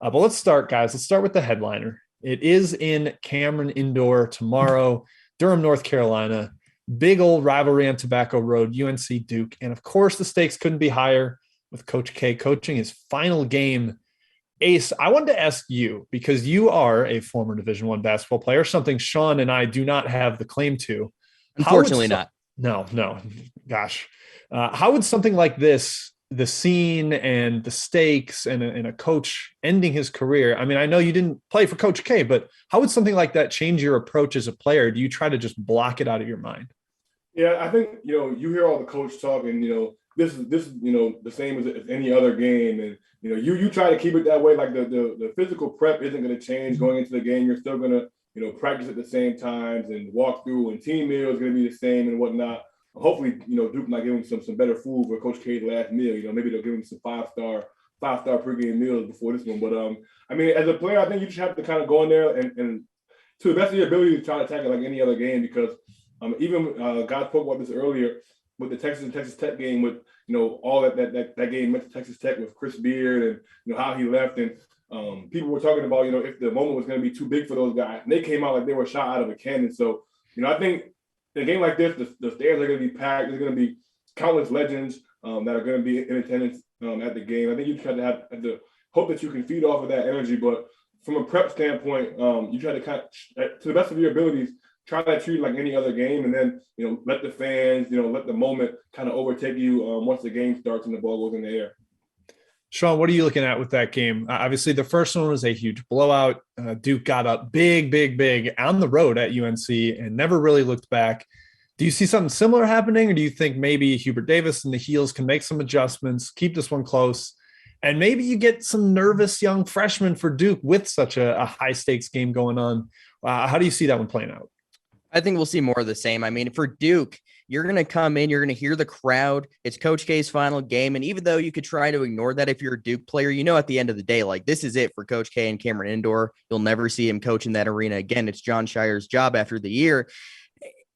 But let's start, guys. Let's start with the headliner. It is in Cameron Indoor tomorrow, Durham, North Carolina. Big old rivalry on Tobacco Road, UNC Duke. And of course, the stakes couldn't be higher with Coach K coaching his final game. Ace, I wanted to ask you, because you are a former Division One basketball player, something Sean and I do not have the claim to. How would Unfortunately not. no, gosh. How would something like this, the scene and the stakes and a coach ending his career? I mean, I know you didn't play for Coach K, but how would something like that change your approach as a player? Do you try to just block it out of your mind? Yeah, I think you hear all the coach talk, and this is the same as any other game, and you try to keep it that way. Like the physical prep isn't going to change going into the game. You're still going to practice at the same times and walk through, and team meal is going to be the same and whatnot. Hopefully, Duke might give him some better food for Coach K's last meal. Maybe they'll give him some five-star pregame meals before this one. But I mean, as a player, I think you just have to kind of go in there and to the best of your ability to try to attack it like any other game, because even God spoke about this earlier with the Texas and Texas Tech game, with all that game went to Texas Tech with Chris Beard and how he left, and people were talking about if the moment was going to be too big for those guys, and they came out like they were shot out of a cannon. So I think in a game like this, the stands are going to be packed. There's going to be countless legends that are going to be in attendance at the game. I think you try to have to hope that you can feed off of that energy, but from a prep standpoint, you try to to the best of your abilities, try to treat it like any other game, and then let the fans, let the moment kind of overtake you once the game starts and the ball goes in the air. Sean, what are you looking at with that game? Obviously, the first one was a huge blowout. Duke got up big on the road at UNC and never really looked back. Do you see something similar happening, or do you think maybe Hubert Davis and the Heels can make some adjustments, keep this one close, and maybe you get some nervous young freshmen for Duke with such a high-stakes game going on? How do you see that one playing out? I think we'll see more of the same. I mean, for Duke, you're going to come in, you're going to hear the crowd. It's Coach K's final game. And even though you could try to ignore that if you're a Duke player, at the end of the day, like, this is it for Coach K and Cameron Indoor. You'll never see him coach in that arena again. It's John Shire's job after the year.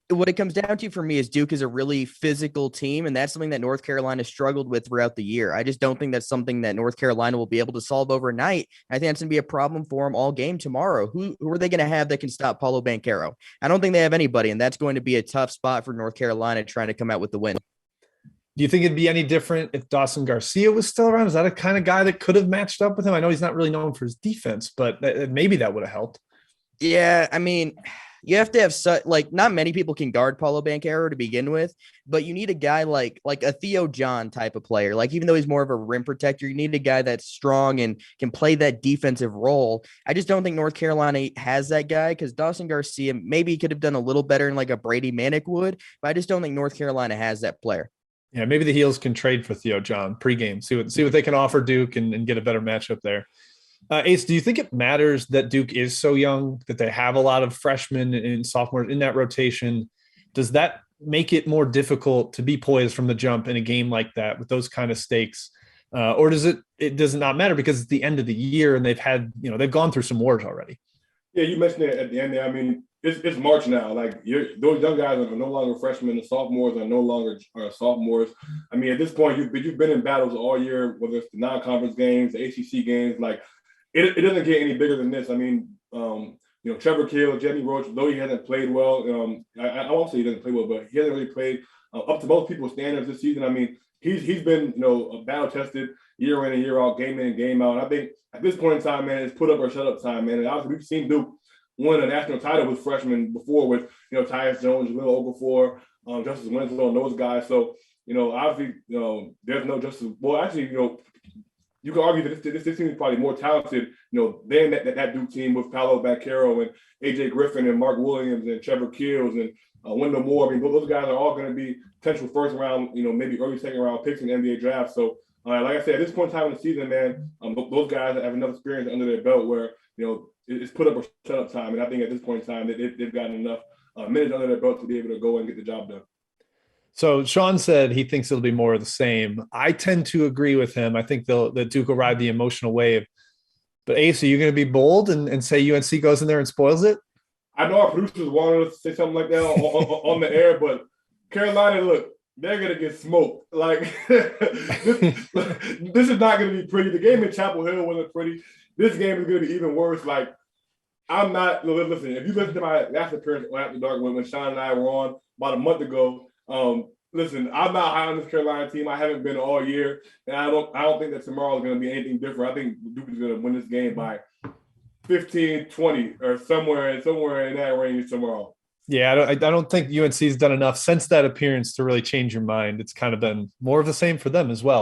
What it comes down to for me is Duke is a really physical team, and that's something that North Carolina struggled with throughout the year. I just don't think that's something that North Carolina will be able to solve overnight. I think that's going to be a problem for them all game tomorrow. Who are they going to have that can stop Paulo Banchero? I don't think they have anybody, and that's going to be a tough spot for North Carolina trying to come out with the win. Do you think it'd be any different if Dawson Garcia was still around? Is that a kind of guy that could have matched up with him? I know he's not really known for his defense, but maybe that would have helped. Yeah, I mean, you have to have not many people can guard Paulo Banchero to begin with, but you need a guy like a Theo John type of player. Like, even though he's more of a rim protector, you need a guy that's strong and can play that defensive role. I just don't think North Carolina has that guy, because Dawson Garcia maybe could have done a little better in like a Brady Manick would, but I just don't think North Carolina has that player. Yeah, maybe the Heels can trade for Theo John pregame, see what they can offer Duke and get a better matchup there. Ace, do you think it matters that Duke is so young, that they have a lot of freshmen and sophomores in that rotation? Does that make it more difficult to be poised from the jump in a game like that with those kind of stakes? Or does it not matter because it's the end of the year and they've gone through some wars already? Yeah, you mentioned it at the end there. I mean, it's March now. Like, those young guys are no longer freshmen. The sophomores are no longer sophomores. I mean, at this point, you've been in battles all year, whether it's the non-conference games, the ACC games. Like, it doesn't get any bigger than this. I mean, Trevor Kill, Jenny Roach, though he hasn't played well, I won't say he doesn't play well, but he hasn't really played up to most people's standards this season. I mean, he's been battle tested year in and year out, game in and game out. And I think at this point in time, man, it's put up or shut up time, man. And obviously, we've seen Duke win a national title with freshmen before, with Tyus Jones, Jaleel Okafor, Justice Winslow, and those guys. So obviously, there's no Justice. Well, actually, you can argue that this team is probably more talented, than that Duke team with Paolo Banchero and AJ Griffin and Mark Williams and Trevor Keels and Wendell Moore. I mean, those guys are all going to be potential first round, maybe early second round picks in the NBA draft. So, like I said, at this point in time in the season, man, those guys have enough experience under their belt where it's put up or shut up time. And I think at this point in time, they've gotten enough minutes under their belt to be able to go and get the job done. So Sean said he thinks it'll be more of the same. I tend to agree with him. I think that Duke will ride the emotional wave. But Ace, are you going to be bold and say UNC goes in there and spoils it? I know our producers wanted us to say something like that on the air, but Carolina, look, they're going to get smoked. Like, this is not going to be pretty. The game in Chapel Hill wasn't pretty. this game is going to be even worse. Like, I'm not, listen, if you listen to my last appearance on After Dark when Sean and I were on about a month ago, listen, I'm not high on this Carolina team. I haven't been all year, and I don't think that tomorrow is going to be anything different. I think Duke is going to win this game by 15, 20, or somewhere in that range tomorrow. Yeah, I don't think UNC's done enough since that appearance to really change your mind. It's kind of been more of the same for them as well.